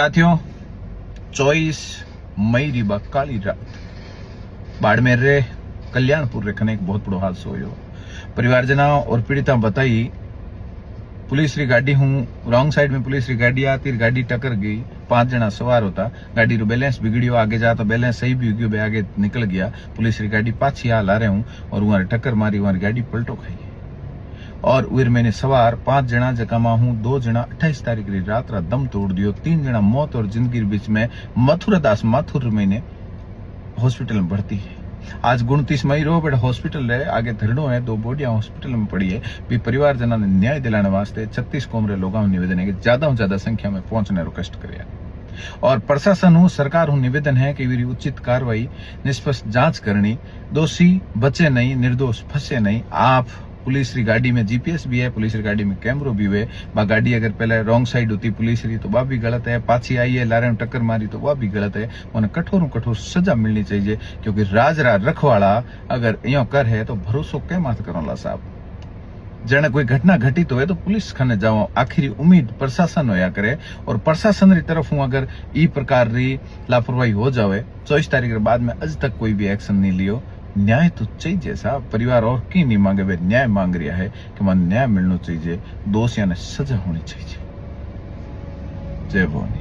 साथियों 24 मई री काली रात बाड़मेर रे कल्याणपुर रे कने एक बहुत बड़ो हादसो हुयो। परिवारजना और पीड़िता बताई पुलिस री गाड़ी हूँ रॉन्ग साइड में पुलिस री गाड़ी आती, गाड़ी टकर गई, 5 जना सवार होता, गाड़ी रो बैलेंस बिगड़ियो, आगे जाता बैलेंस सही भी गयो, आगे निकल गया, पुलिस री गाड़ी पाछी हाल आ रहे हूँ और वहां टक्कर मारी, वहां गाड़ी पलटो खाई और उर मैंने सवार 5 जना जकामा हूँ 2 जना 28 तारीख री रात दम तोड़ दियो। 3 जना मौत और जिंदगी बीच में मथुरा दास माथुर मैंने हॉस्पिटल में भर्ती है। आज 29 मई रो बड़ा हॉस्पिटल है, आगे धरड़ो है, 2 बॉडियां हॉस्पिटल में पड़ी है। भी परिवार जना ने न्याय दिलाने वास्ते 36 कोमरे लोगों निवेदन है कि ज्यादा से ज्यादा संख्या में पहुंचने रो कष्ट करे और प्रशासन हूँ सरकार हूँ निवेदन है कि वीरी उचित कार्रवाई निष्पक्ष जांच करनी, दोषी बचे नहीं, निर्दोष फंसे नहीं। आप पुलिस री गाड़ी में जीपीएस भी है, पुलिस री गाड़ी में कैमरो भी है, बा गाड़ी अगर पहले रॉन्ग साइड होती पुलिस री तो वह भी गलत है, पाछी आई है लारे टक्कर मारी तो वह भी गलत है। उन्हें कठोर कठोर सजा मिलनी चाहिए क्योंकि राजरा रखवाड़ा अगर यो कर है तो भरोसो क्या मत करो साहब। जने कोई घटना घटित हो तो पुलिस खाने जाओ, आखिरी उम्मीद प्रशासन होया करे और प्रशासन री तरफ हूँ अगर ई प्रकार री लापरवाही हो जावे 24 तारीख के बाद में आज तक कोई भी एक्शन नहीं लियो। न्याय तो चाहिए साहब, परिवार और की नहीं मांगे, वे न्याय मांग रहा है कि मन न्याय मिलना चाहिए, दोषियों ने सजा होनी चाहिए। जय भवानी।